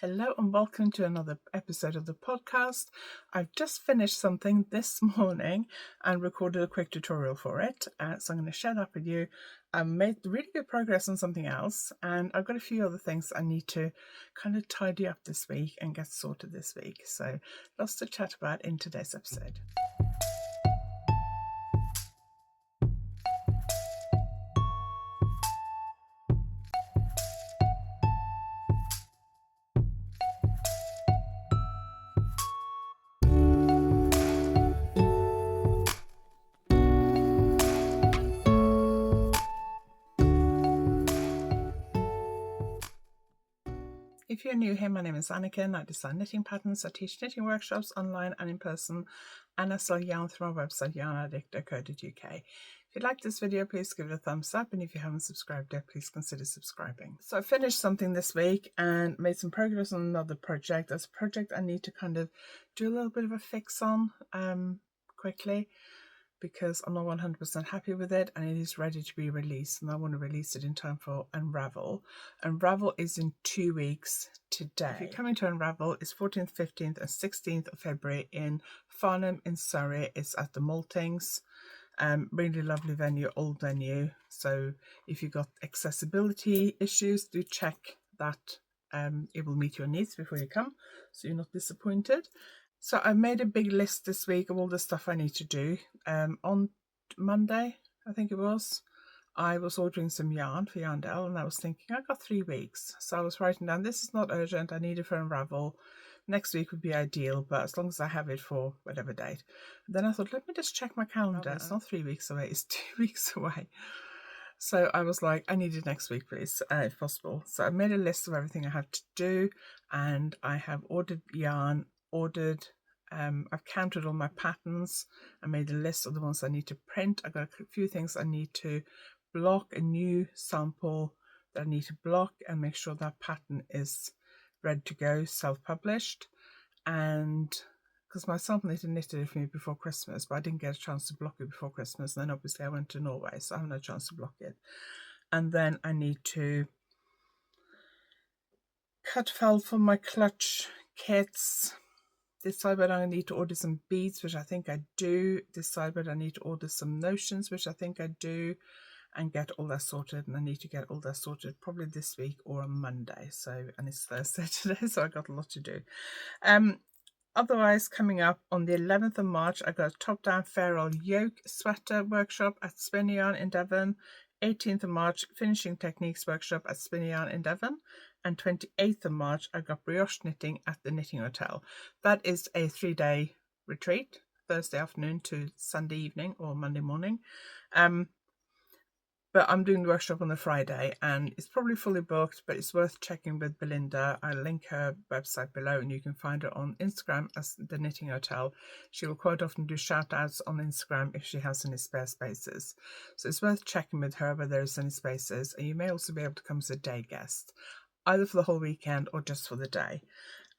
Hello and welcome to another episode of the podcast. I've just finished something this morning and recorded a quick tutorial for it. So I'm going to share that with you. I made really good progress on something else, and I've got a few other things I need to kind of tidy up this week and get sorted this week. So lots to chat about in today's episode. If you're new here, my name is Anniken. I design knitting patterns, I teach knitting workshops online and in person, and I sell yarn through my website YarnAddict.co.uk. If you like this video, please give it a thumbs up, and if you haven't subscribed yet, please consider subscribing. So I finished something this week and made some progress on another project. There's a project I need to kind of do a little bit of a fix on quickly, because I'm not 100% happy with it and it is ready to be released, and I want to release it in time for Unravel. Unravel is in 2 weeks today. If you're coming to Unravel, it's 14th, 15th and 16th of February in Farnham in Surrey. It's at the Maltings. Really lovely venue, old venue. So if you've got accessibility issues, do check that it will meet your needs before you come, so you're not disappointed. So I made a big list this week of all the stuff I need to do. On Monday, I think it was, I was ordering some yarn for YarnAddict, and I was thinking, I got 3 weeks. So I was writing down, this is not urgent, I need it for Unravel. Next week would be ideal, but as long as I have it for whatever date. And then I thought, let me just check my calendar. It's not 3 weeks away, it's 2 weeks away. So I was like, I need it next week, please, if possible. So I made a list of everything I have to do, and I have ordered yarn, I've counted all my patterns. I made a list of the ones I need to print. I've got a few things I need to block, a new sample that I need to block and make sure that pattern is ready to go, self-published. And because my sample needed knitted for me before Christmas, but I didn't get a chance to block it before Christmas, and then obviously I went to Norway, so I haven't had a chance to block it. And then I need to cut felt for my clutch kits, decide whether I need to order some beads, which I think I do, decide whether I need to order some notions, which I think I do, and get all that sorted. And I need to get all that sorted probably this week or on Monday. So, and it's Thursday today, so I got a lot to do. Otherwise, coming up on the 11th of March, I got a top-down ferrule yoke sweater workshop at Spinning Yarn in Devon. 18th of March, finishing techniques workshop at Spinning Yarn in Devon. And 28th of March, I got brioche knitting at the Knitting Hotel. That is a 3-day retreat, Thursday afternoon to Sunday evening or Monday morning. But I'm doing the workshop on the Friday, and it's probably fully booked, but it's worth checking with Belinda. I'll link her website below, and you can find her on Instagram as the Knitting Hotel. She will quite often do shout outs on Instagram if she has any spare spaces. So it's worth checking with her whether there's any spaces, and you may also be able to come as a day guest, either for the whole weekend or just for the day.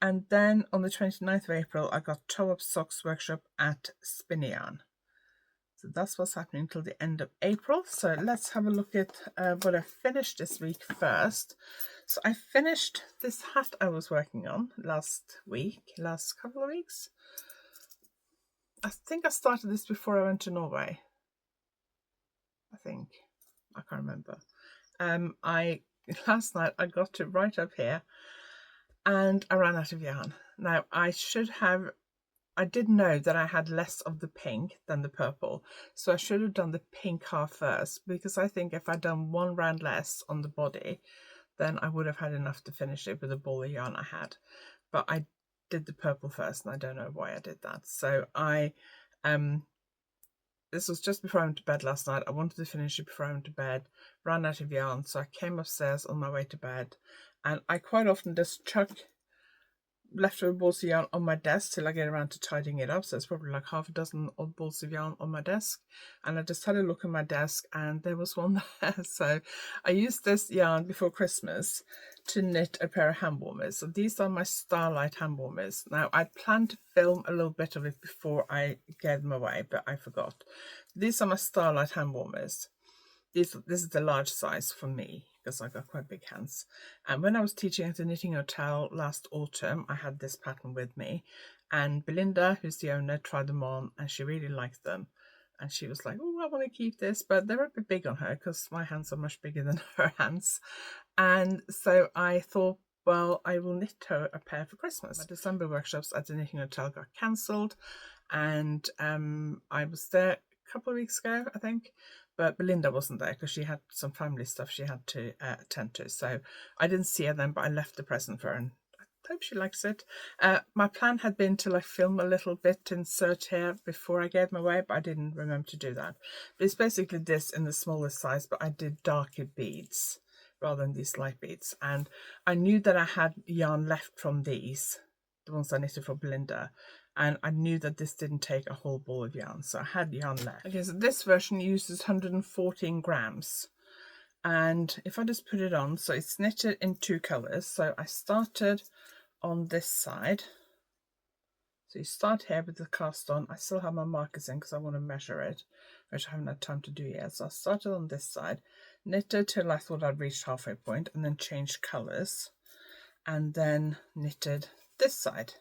And then on the 29th of April, I got Toe Up Socks workshop at Spinning Yarn. So that's what's happening until the end of April. So let's have a look at what I finished this week first. So I finished this hat I was working on last couple of weeks. I think I started this before I went to Norway. I can't remember. Last night I got to right up here and I ran out of yarn. Now I did know that I had less of the pink than the purple, so I should have done the pink half first, because I think if I'd done 1 round less on the body, then I would have had enough to finish it with the ball of yarn I had. But I did the purple first, and I don't know why I did that. So this was just before I went to bed last night. I wanted to finish it before I went to bed, ran out of yarn, so I came upstairs on my way to bed, and I quite often just chuck leftover balls of yarn on my desk till I get around to tidying it up. So it's probably like half a dozen odd balls of yarn on my desk, and I just had a look at my desk and there was one there. So I used this yarn before Christmas to knit a pair of hand warmers. So these are my Starlight hand warmers. Now I planned to film a little bit of it before I gave them away, but I forgot. These are my Starlight hand warmers. This is the large size for me, because I got quite big hands. And when I was teaching at the Knitting Hotel last autumn, I had this pattern with me, and Belinda, who's the owner, tried them on and she really liked them. And she was like, oh, I want to keep this, but they're a bit big on her because my hands are much bigger than her hands. And so I thought, well, I will knit her a pair for Christmas. My December workshops at the Knitting Hotel got cancelled, and I was there a couple of weeks ago, I think, but Belinda wasn't there because she had some family stuff she had to attend to. So I didn't see her then, but I left the present for her, and I hope she likes it. My plan had been to like film a little bit to insert here before I gave them away, but I didn't remember to do that. But it's basically this in the smallest size, but I did darker beads rather than these light beads. And I knew that I had yarn left from these, the ones I knitted for Belinda, and I knew that this didn't take a whole ball of yarn, so I had yarn left. Okay, so this version uses 114 grams. And if I just put it on, so it's knitted in 2 colours. So I started on this side. So you start here with the cast on. I still have my markers in because I want to measure it, which I haven't had time to do yet. So I started on this side, knitted till I thought I'd reached halfway point, and then changed colours, and then knitted this side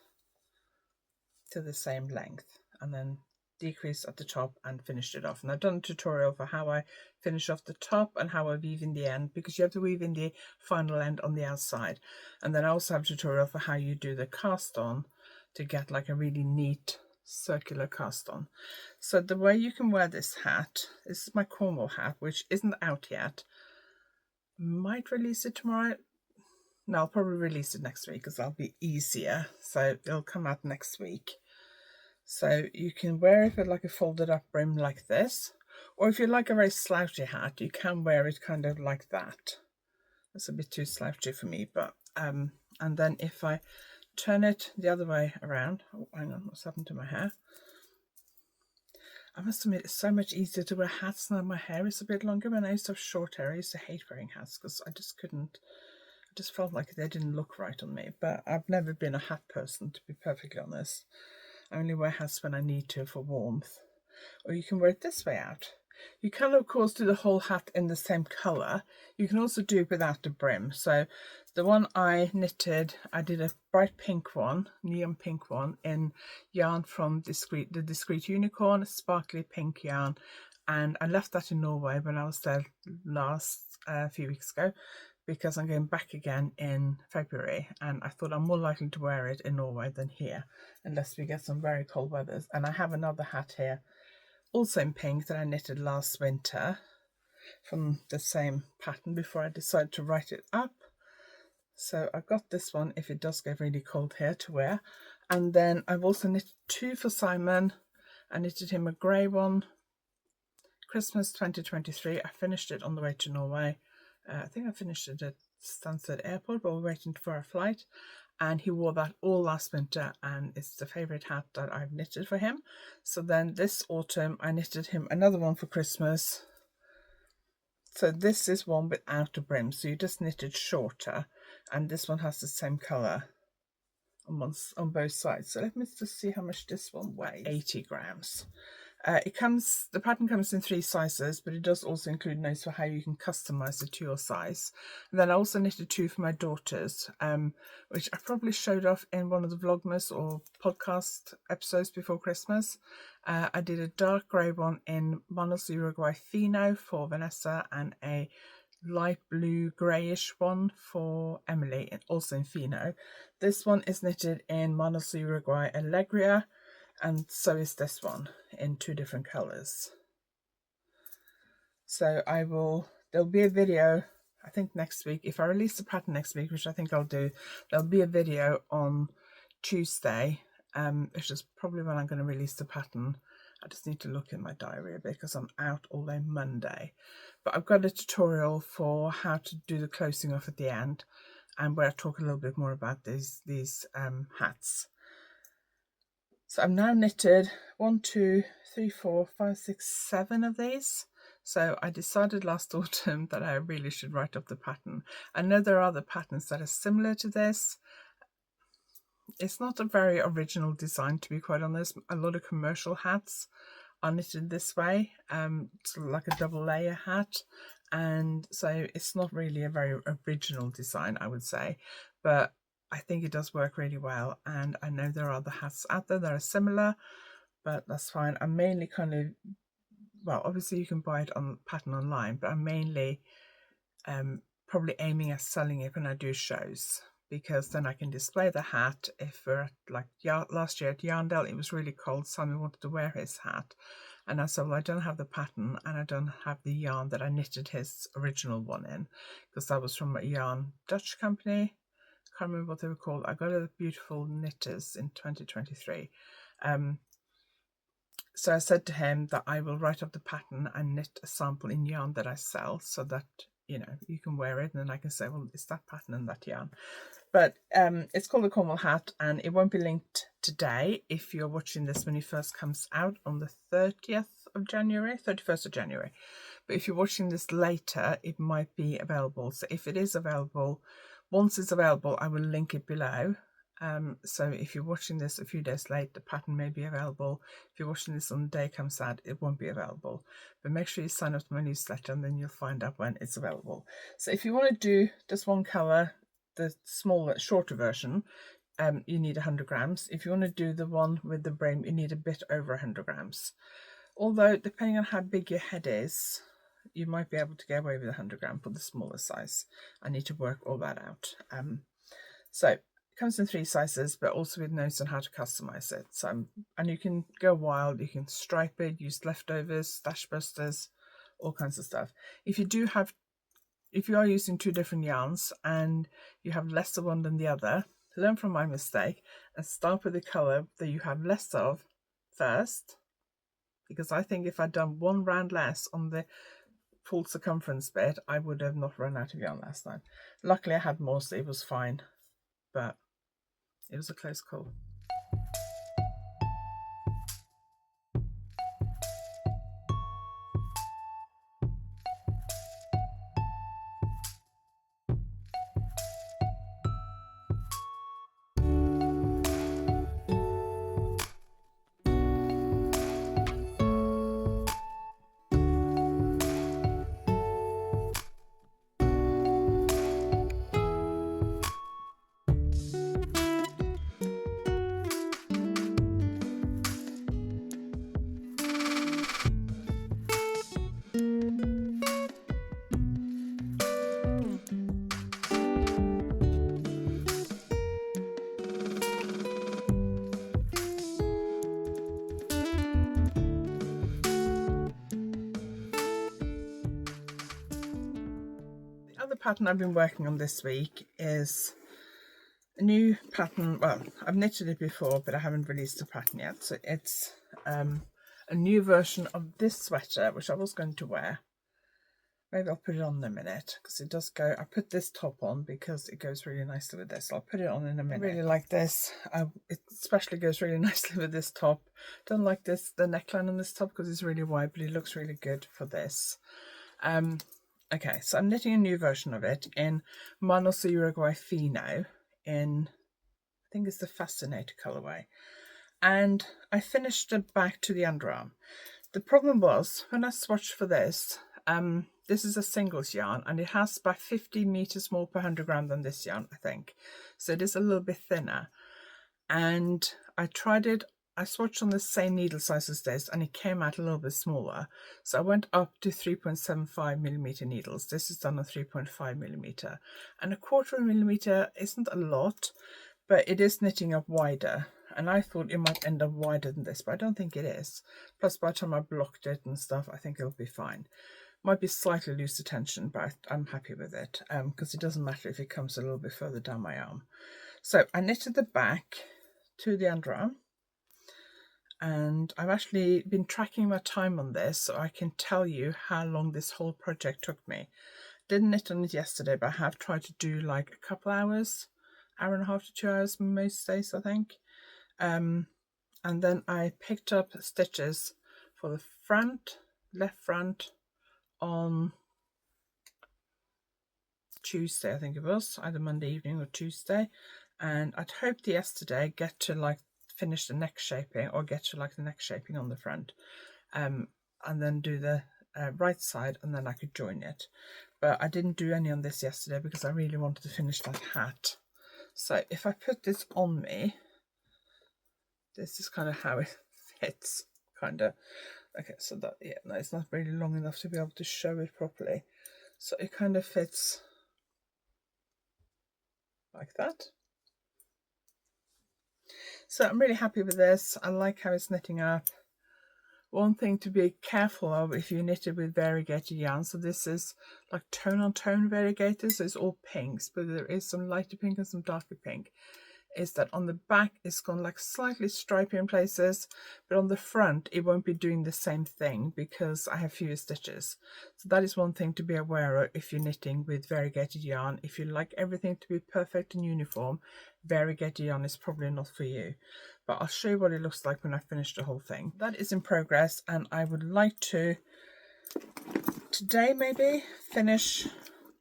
to the same length, and then decreased at the top and finished it off. And I've done a tutorial for how I finish off the top and how I weave in the end, because you have to weave in the final end on the outside. And then I also have a tutorial for how you do the cast on to get like a really neat circular cast on. So the way you can wear this hat, this is my Cornwall hat, which isn't out yet. Might release it tomorrow. No, I'll probably release it next week because that'll be easier. So it'll come out next week. So you can wear it with like a folded up brim like this, or if you like a very slouchy hat, you can wear it kind of like that. That's a bit too slouchy for me, but and then if I turn it the other way around, oh hang on, what's happened to my hair? I must admit, it's so much easier to wear hats now my hair is a bit longer. When I used to have short hair, I used to hate wearing hats because I just couldn't, I just felt like they didn't look right on me. But I've never been a hat person, to be perfectly honest. I only wear hats when I need to for warmth. Or you can wear it this way out. You can of course do the whole hat in the same colour. You can also do it without the brim. So the one I knitted, I did a bright pink one, neon pink one, in yarn from the Discreet Unicorn, sparkly pink yarn. And I left that in Norway when I was there last few weeks ago, because I'm going back again in February, and I thought I'm more likely to wear it in Norway than here, unless we get some very cold weathers. And I have another hat here, also in pink, that I knitted last winter from the same pattern before I decided to write it up. So I've got this one if it does get really cold here to wear. And then I've also knitted 2 for Simon. I knitted him a grey one, Christmas 2023. I finished it on the way to Norway. I think I finished it at Stansted Airport while waiting for our flight, and he wore that all last winter, and it's the favourite hat that I've knitted for him. So then this autumn I knitted him another one for Christmas. So this is one without a brim, so you just knitted shorter, and this one has the same colour on both sides. So let me just see how much this one weighs. 80 grams. The pattern comes in 3 sizes, but it does also include notes for how you can customize it to your size. And then I also knitted 2 for my daughters, which I probably showed off in one of the Vlogmas or podcast episodes before Christmas. I did a dark grey one in Manos Uruguay Fino for Vanessa, and a light blue greyish one for Emily, also in Fino. This one is knitted in Manos Uruguay Allegria, and so is this one in 2 different colours. So there'll be a video, I think next week, if I release the pattern next week, which I think I'll do, there'll be a video on Tuesday, which is probably when I'm going to release the pattern. I just need to look in my diary a bit because I'm out all day Monday. But I've got a tutorial for how to do the closing off at the end, and where I talk a little bit more about these hats. So I've now knitted 1, 2, 3, 4, 5, 6, 7 of these. So I decided last autumn that I really should write up the pattern. I know there are other patterns that are similar to this. It's not a very original design, to be quite honest. A lot of commercial hats are knitted this way. It's like a double layer hat. and so it's not really a very original design, I would say, but I think it does work really well. And I know there are other hats out there that are similar, but that's fine. I'm mainly kind of, well, obviously you can buy it on pattern online, but I'm mainly probably aiming at selling it when I do shows, because then I can display the hat. If we're at, like last year at Yarndale, it was really cold, Simon wanted to wear his hat, and I said, well, I don't have the pattern and I don't have the yarn that I knitted his original one in, because that was from a yarn Dutch company. Can't remember what they were called. I got a beautiful knitters in 2023. So I said to him that I will write up the pattern and knit a sample in yarn that I sell, so that, you know, you can wear it, and then I can say, well, it's that pattern and that yarn. But it's called the Cornwall hat, and it won't be linked today if you're watching this when it first comes out on the 30th of January, 31st of January. But if you're watching this later, it might be available. So if it is available, once it's available, I will link it below. So if you're watching this a few days late, the pattern may be available. If you're watching this on the day it comes out, it won't be available. But make sure you sign up to my newsletter, and then you'll find out when it's available. So if you want to do just one colour, the smaller, shorter version, you need 100 grams. If you want to do the one with the brain, you need a bit over 100 grams. Although, depending on how big your head is, you might be able to get away with 100 grams for the smaller size. I need to work all that out. So it comes in 3 sizes, but also with notes on how to customize it. So, and you can go wild, you can stripe it, use leftovers, stash busters, all kinds of stuff. If you are using 2 different yarns and you have less of one than the other, learn from my mistake and start with the colour that you have less of first, because I think if I'd done 1 round less on the full circumference bit, I would have not run out of yarn last time. Luckily I had more, so it was fine, but it was a close call. The other pattern I've been working on this week is a new pattern. Well, I've knitted it before, but I haven't released the pattern yet. So it's a new version of this sweater, which I was going to wear. Maybe I'll put it on in a minute, because it does go. I put this top on because it goes really nicely with this. So I'll put it on in a minute. I really like this. It especially goes really nicely with this top. Don't like the neckline on this top because it's really wide, but it looks really good for this. Okay, so I'm knitting a new version of it in Manos Uruguay Fino in, I think it's the Fascinator colourway. And I finished it back to the underarm. The problem was, when I swatched for this, this is a singles yarn, and it has about 50 meters more per 100 gram than this yarn, I think. So it is a little bit thinner. And I tried it, I swatched on the same needle size as this, and it came out a little bit smaller. So I went up to 3.75 millimeter needles. This is done on 3.5 millimeter. And 1/4 millimeter isn't a lot, but it is knitting up wider. And I thought it might end up wider than this, but I don't think it is. Plus, by the time I blocked it and stuff, I think it'll be fine. Might be slightly looser tension, but I'm happy with it, because it doesn't matter if it comes a little bit further down my arm. So I knitted the back to the underarm, and I've actually been tracking my time on this, so I can tell you how long this whole project took me. Didn't knit on it yesterday, but I have tried to do like a couple hours, hour and a half to 2 hours most days, I think. And then I picked up stitches for the front, left front, on Tuesday, I think it was, either Monday evening or Tuesday. And I'd hoped yesterday get to like finish the neck shaping, or get to like the neck shaping on the front, and then do the right side, and then I could join it. But I didn't do any on this yesterday because I really wanted to finish that hat. So if I put this on me, this is kind of how it fits, kind of. Okay, so that, yeah, no, it's not really long enough to be able to show it properly. So it kind of fits like that. So I'm really happy with this. I like how it's knitting up. One thing to be careful of if you knit it with variegated yarn, so this is like tone on tone variegated, so it's all pinks, but there is some lighter pink and some darker pink, is that on the back it's gone like slightly stripy in places, but on the front it won't be doing the same thing because I have fewer stitches. So that is one thing to be aware of if you're knitting with variegated yarn. If you like everything to be perfect and uniform, variegated yarn is probably not for you. But I'll show you what it looks like when I finish the whole thing. That is in progress, and I would like to today maybe finish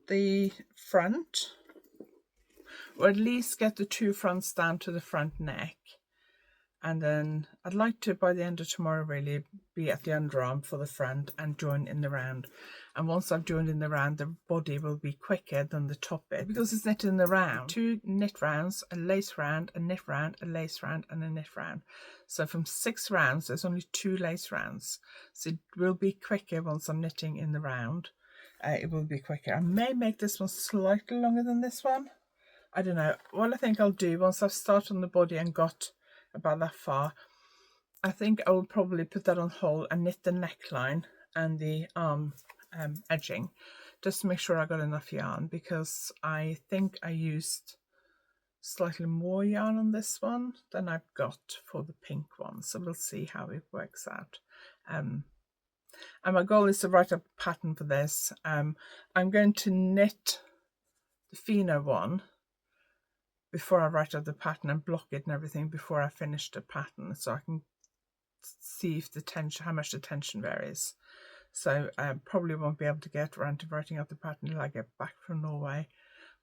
the front, or at least get the two fronts down to the front neck. And then I'd like to, by the end of tomorrow, really be at the underarm for the front and join in the round. And once I've joined in the round, the body will be quicker than the top bit because it's knit in the round. 2 knit rounds, a lace round, a knit round, a lace round, and a knit round. So from 6 rounds, there's only 2 lace rounds. So it will be quicker once I'm knitting in the round. It will be quicker. I may make this one slightly longer than this one. I don't know. What I think I'll do once I've started on the body and got about that far, I think I will probably put that on hold and knit the neckline and the arm edging, just to make sure I got enough yarn, because I think I used slightly more yarn on this one than I've got for the pink one, so we'll see how it works out. And my goal is to write up a pattern for this. I'm going to knit the Fino one before I write out the pattern and block it and everything before I finish the pattern, so I can see if the tension, how much the tension varies. So I probably won't be able to get around to writing out the pattern until I get back from Norway.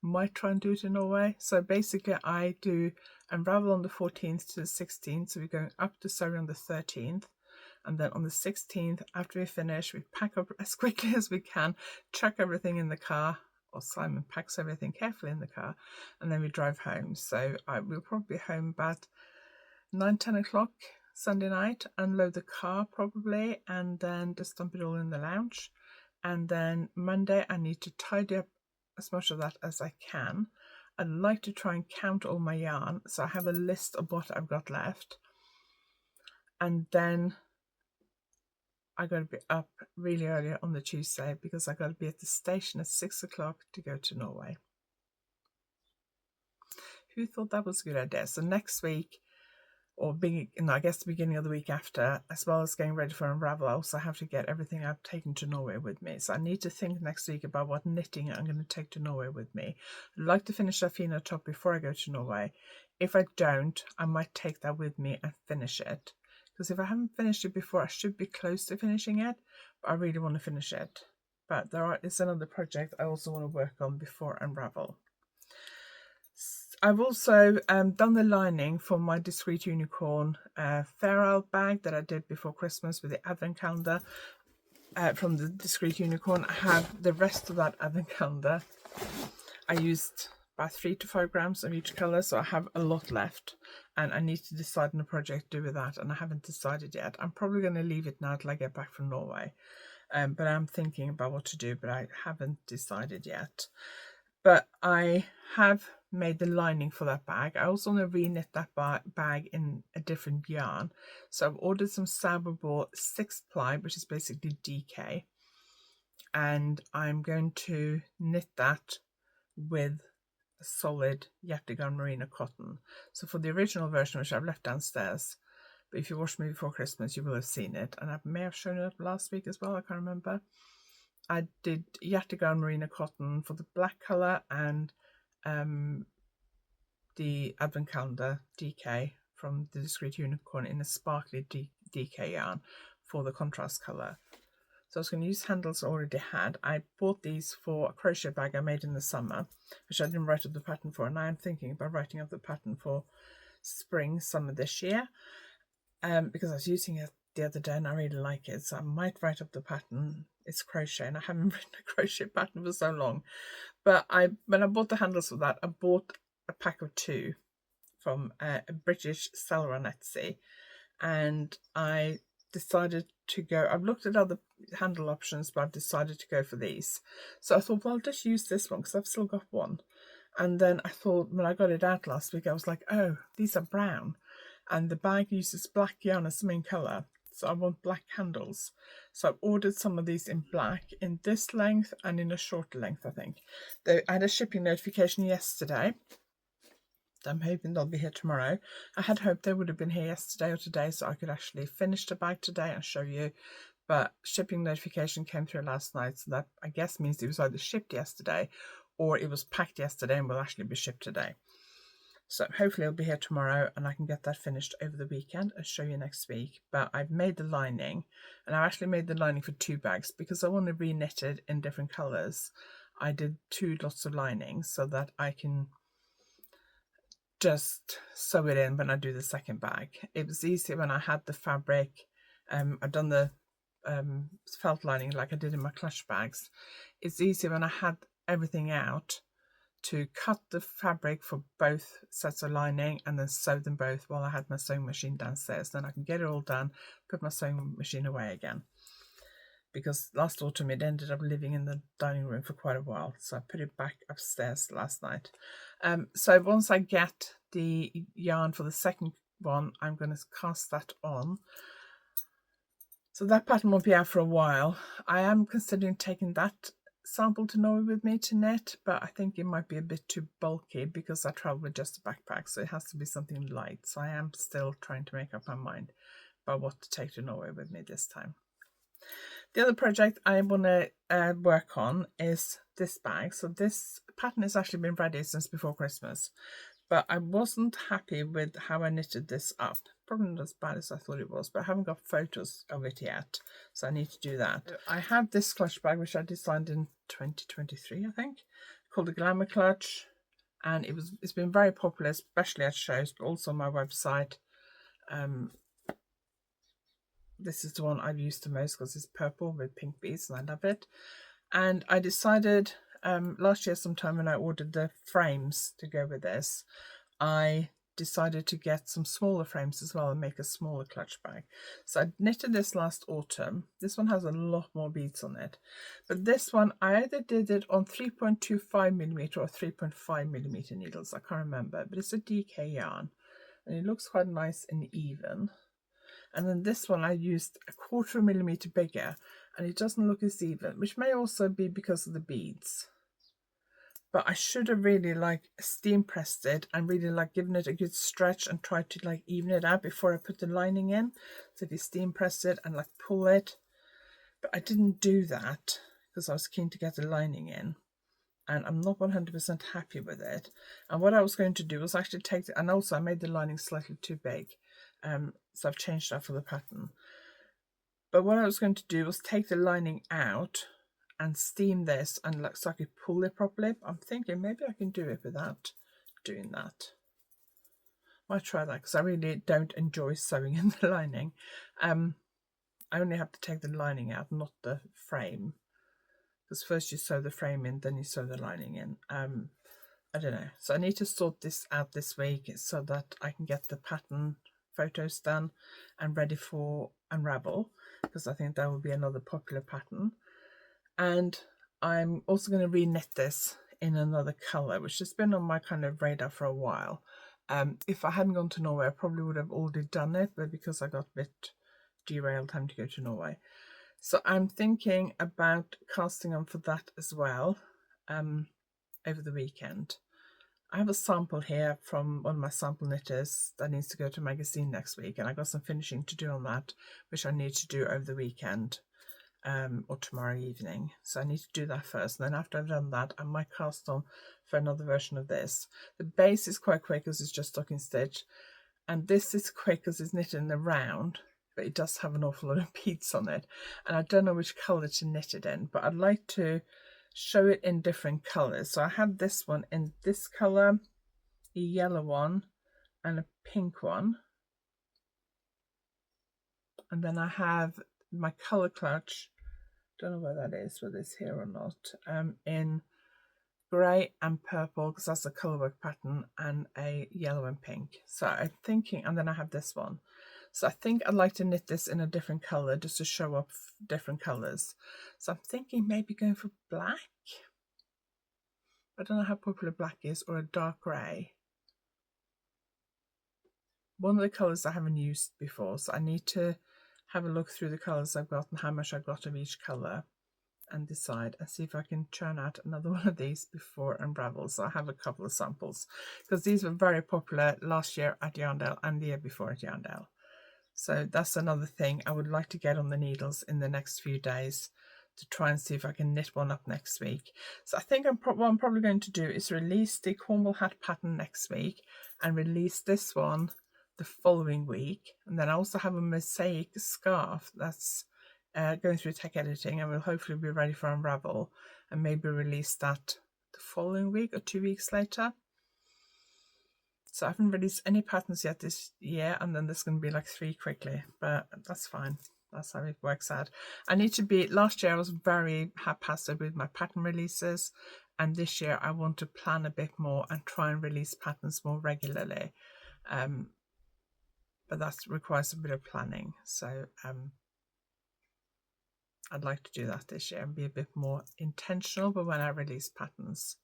Might try and do it in Norway. So basically I do unravel on the 14th to the 16th, so we're going up to Surrey on the 13th, and then on the 16th, after we finish, we pack up as quickly as we can, chuck everything in the car, or Simon packs everything carefully in the car, and then we drive home. So we'll probably be home about 9-10 o'clock Sunday night, unload the car probably, and then just dump it all in the lounge. And then Monday I need to tidy up as much of that as I can. I'd like to try and count all my yarn, so I have a list of what I've got left. And then I got to be up really early on the Tuesday because I got to be at the station at 6 o'clock to go to Norway. Who thought that was a good idea? So next week, or I guess the beginning of the week after, as well as getting ready for Unravel, I also have to get everything I've taken to Norway with me. So I need to think next week about what knitting I'm going to take to Norway with me. I'd like to finish that Fino top before I go to Norway. If I don't, I might take that with me and finish it. Because if I haven't finished it before, I should be close to finishing it, but I really want to finish it. But it's another project I also want to work on before Unravel. I've also done the lining for my Discreet Unicorn Fair Isle bag that I did before Christmas with the advent calendar from the Discreet Unicorn. I have the rest of that advent calendar. I used about 3 to 5 grams of each colour, so I have a lot left, and I need to decide on a project to do with that, and I haven't decided yet. I'm probably going to leave it now till I get back from Norway, but I'm thinking about what to do, but I haven't decided yet. But I have made the lining for that bag. I also want to re-knit that bag in a different yarn, so I've ordered some Sauber 6 ply, which is basically DK, and I'm going to knit that with a solid Yarnaddict merino cotton. So for the original version, which I've left downstairs, but if you watched me before Christmas, you will have seen it, and I may have shown it last week as well, I can't remember. I did Yarnaddict merino cotton for the black colour and the advent calendar DK from the Discreet Unicorn in a sparkly DK yarn for the contrast colour. So I was going to use handles I already had. I bought these for a crochet bag I made in the summer, which I didn't write up the pattern for, and now I'm thinking about writing up the pattern for spring, summer this year, because I was using the other day and I really like it, so I might write up the pattern. It's crochet and I haven't written a crochet pattern for so long. But when I bought the handles for that, I bought a pack of 2 from a British seller on Etsy, and I decided to go. I've looked at other handle options, but I've decided to go for these. So I thought, well, I'll just use this one because I've still got one. And then I thought, when I got it out last week, I was like, oh, these are brown, and the bag uses black yarn as the main colour, so I want black handles. So I've ordered some of these in black, in this length and in a shorter length, I think. I had a shipping notification yesterday. I'm hoping they'll be here tomorrow. I had hoped they would have been here yesterday or today so I could actually finish the bag today and show you. But shipping notification came through last night, so that I guess means it was either shipped yesterday or it was packed yesterday and will actually be shipped today. So hopefully it'll be here tomorrow and I can get that finished over the weekend and show you next week. But I've made the lining, and I've actually made the lining for 2 bags because I want to re-knit it in different colours. I did 2 lots of lining so that I can just sew it in when I do the second bag. It was easier when I had the fabric. I've done the felt lining like I did in my clutch bags. It's easier when I had everything out to cut the fabric for both sets of lining and then sew them both while I had my sewing machine downstairs. Then I can get it all done, put my sewing machine away again. Because last autumn it ended up living in the dining room for quite a while, so I put it back upstairs last night. So once I get the yarn for the second one, I'm going to cast that on. So that pattern will be out for a while. I am considering taking that sample to Norway with me to knit, but I think it might be a bit too bulky because I travel with just a backpack, so it has to be something light. So I am still trying to make up my mind about what to take to Norway with me this time. The other project I want to work on is this bag. So this pattern has actually been ready since before Christmas, but I wasn't happy with how I knitted this up. Probably not as bad as I thought it was, but I haven't got photos of it yet, so I need to do that. I have this clutch bag which I designed in 2023, I think, called the Glamour Clutch, and it's been very popular, especially at shows, but also on my website. This is the one I've used the most because it's purple with pink beads and I love it. And I decided last year sometime when I ordered the frames to go with this, I decided to get some smaller frames as well and make a smaller clutch bag. So I knitted this last autumn. This one has a lot more beads on it. But this one, I either did it on 3.25mm or 3.5mm needles. I can't remember, but it's a DK yarn and it looks quite nice and even. And then this one I used 1/4 millimeter bigger and it doesn't look as even, which may also be because of the beads. But I should have really steam pressed it and really given it a good stretch and tried to even it out before I put the lining in. So if you steam press it and pull it, but I didn't do that because I was keen to get the lining in. And I'm not 100% happy with it. And what I was going to do was actually take it, and also I made the lining slightly too big. So I've changed that for the pattern. But what I was going to do was take the lining out and steam this and so I could pull it properly. I'm thinking maybe I can do it without doing that. Might try that because I really don't enjoy sewing in the lining. I only have to take the lining out, not the frame. Because first you sew the frame in, then you sew the lining in. I don't know. So I need to sort this out this week so that I can get the pattern photos done and ready for Unravel, because I think that will be another popular pattern. And I'm also going to re-knit this in another colour, which has been on my kind of radar for a while. If I hadn't gone to Norway, I probably would have already done it, but because I got a bit derailed having to go to Norway. So I'm thinking about casting on for that as well over the weekend. I have a sample here from one of my sample knitters that needs to go to a magazine next week, and I got some finishing to do on that, which I need to do over the weekend or tomorrow evening. So I need to do that first, and then after I've done that, I might cast on for another version of this. The base is quite quick because it's just stocking stitch, and this is quick because it's knitted in the round, but it does have an awful lot of beads on it, and I don't know which colour to knit it in, but I'd like to show it in different colours. So I have this one in this colour, a yellow one, and a pink one. And then I have my colour clutch, don't know where that is, whether it's here or not, in grey and purple, because that's a colourwork pattern, and a yellow and pink. So I'm thinking, and then I have this one. So I think I'd like to knit this in a different colour, just to show up different colours. So I'm thinking maybe going for black. I don't know how popular black is, or a dark grey. One of the colours I haven't used before, so I need to have a look through the colours I've got and how much I've got of each colour, and decide and see if I can churn out another one of these before Unravel. So I have a couple of samples, because these were very popular last year at Yarndale and the year before at Yarndale. So that's another thing I would like to get on the needles in the next few days, to try and see if I can knit one up next week. So I think what I'm probably going to do is release the Cornwall hat pattern next week and release this one the following week. And then I also have a mosaic scarf that's going through tech editing, and will hopefully be ready for Unravel, and maybe release that the following week or 2 weeks later. So I haven't released any patterns yet this year, and then there's going to be like 3 quickly, but that's fine. That's how it works out. I need to be, last year I was very haphazard with my pattern releases, and this year I want to plan a bit more and try and release patterns more regularly. But that requires a bit of planning. So I'd like to do that this year and be a bit more intentional but when I release patterns.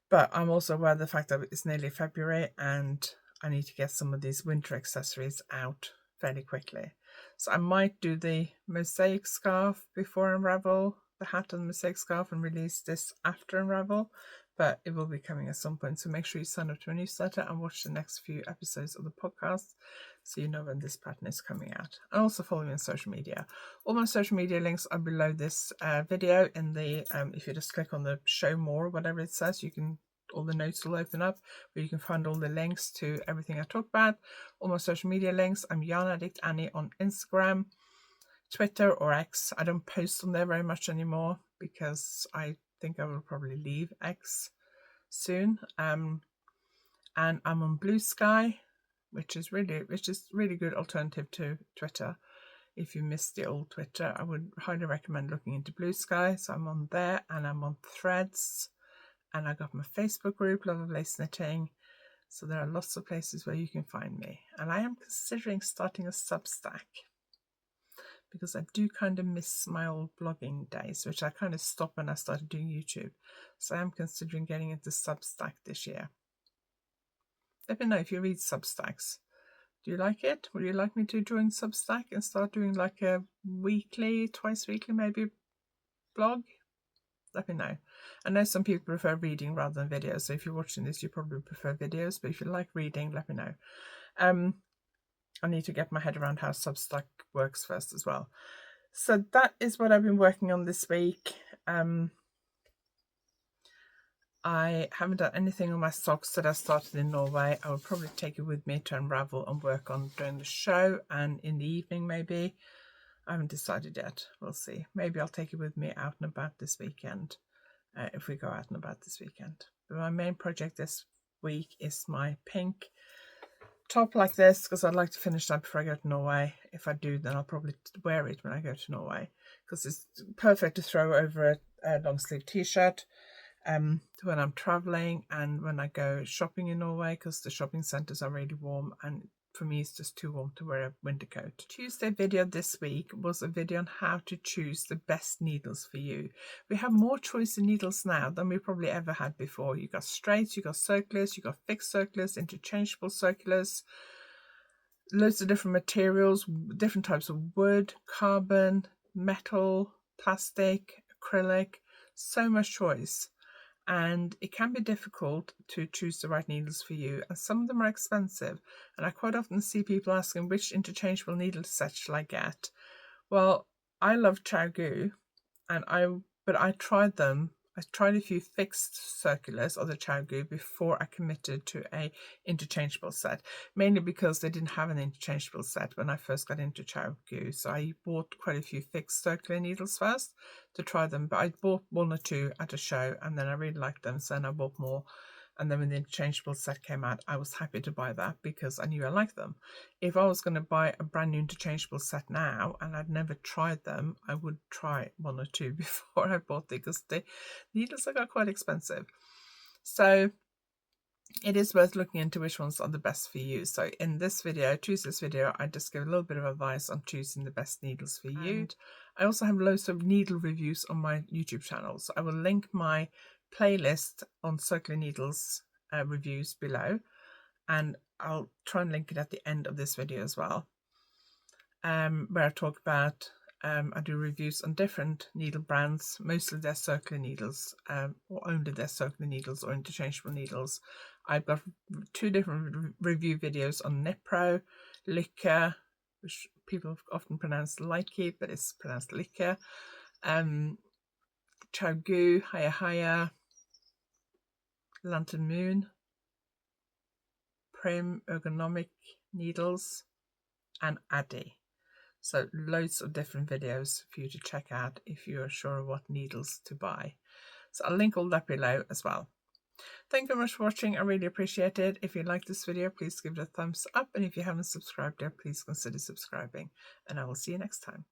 But I'm also aware of the fact that it's nearly February and I need to get some of these winter accessories out fairly quickly. So I might do the mosaic scarf before Unravel, the hat and the mosaic scarf, and release this after Unravel, but it will be coming at some point. So make sure you sign up to my newsletter and watch the next few episodes of the podcast, so you know when this pattern is coming out. And also follow me on social media. All my social media links are below this video in the, if you just click on the show more, whatever it says, you can, all the notes will open up where you can find all the links to everything I talk about. All my social media links. I'm YarnAddict Annie on Instagram, Twitter or X. I don't post on there very much anymore because I think I will probably leave X soon. And I'm on Blue Sky, which is really good alternative to Twitter. If you missed the old Twitter, I would highly recommend looking into Blue Sky. So I'm on there, and I'm on Threads, and I got my Facebook group, Love of Lace Knitting. So there are lots of places where you can find me. And I am considering starting a Substack, because I do kind of miss my old blogging days, which I kind of stopped when I started doing YouTube. So I am considering getting into Substack this year. Let me know if you read Substacks. Do you like it? Would you like me to join Substack and start doing like a weekly, twice weekly maybe blog? Let me know. I know some people prefer reading rather than videos, so if you're watching this you probably prefer videos, but if you like reading, let me know. I need to get my head around how Substack works first as well. So that is what I've been working on this week. I haven't done anything on my socks that I started in Norway. I will probably take it with me to Unravel and work on during the show and in the evening maybe. I haven't decided yet. We'll see. Maybe I'll take it with me out and about this weekend, if we go out and about this weekend. But my main project this week is my pink top like this, because I'd like to finish that before I go to Norway. If I do, then I'll probably wear it when I go to Norway, because it's perfect to throw over a long sleeve t-shirt when I'm traveling and when I go shopping in Norway, because the shopping centres are really warm, and for me it's just too warm to wear a winter coat. Tuesday video this week was a video on how to choose the best needles for you. We have more choice in needles now than we probably ever had before. You got straights, you got circulars, you got fixed circulars, interchangeable circulars, loads of different materials, different types of wood, carbon, metal, plastic, acrylic, so much choice. And it can be difficult to choose the right needles for you, and some of them are expensive, and I quite often see people asking, which interchangeable needle set shall I get? Well, I love Chow-Gu, but I tried them. I tried a few fixed circulars of the Chow-Gu before I committed to a interchangeable set, mainly because they didn't have an interchangeable set when I first got into Chow-Gu. So I bought quite a few fixed circular needles first to try them, but I bought 1 or 2 at a show and then I really liked them, so then I bought more And then when the interchangeable set came out, I was happy to buy that because I knew I liked them. If I was going to buy a brand new interchangeable set now and I'd never tried them, I would try one or two before I bought them, because the needles are quite expensive. So it is worth looking into which ones are the best for you. So in this video, I just give a little bit of advice on choosing the best needles for you. And I also have loads of needle reviews on my YouTube channel. So I will link my playlist on circular needles reviews below, and I'll try and link it at the end of this video as well, where I talk about I do reviews on different needle brands. Mostly they're circular needles, or only they're circular needles or interchangeable needles. I've got 2 different review videos on Nipro, Lykke, which people often pronounce Likey, but it's pronounced Lykke, Chowgu, Haya Haya, Lantern Moon, Prim Ergonomic Needles, and Addi. So loads of different videos for you to check out if you're sure what needles to buy. So I'll link all that below as well. Thank you very much for watching. I really appreciate it. If you like this video, please give it a thumbs up. And if you haven't subscribed yet, please consider subscribing. And I will see you next time.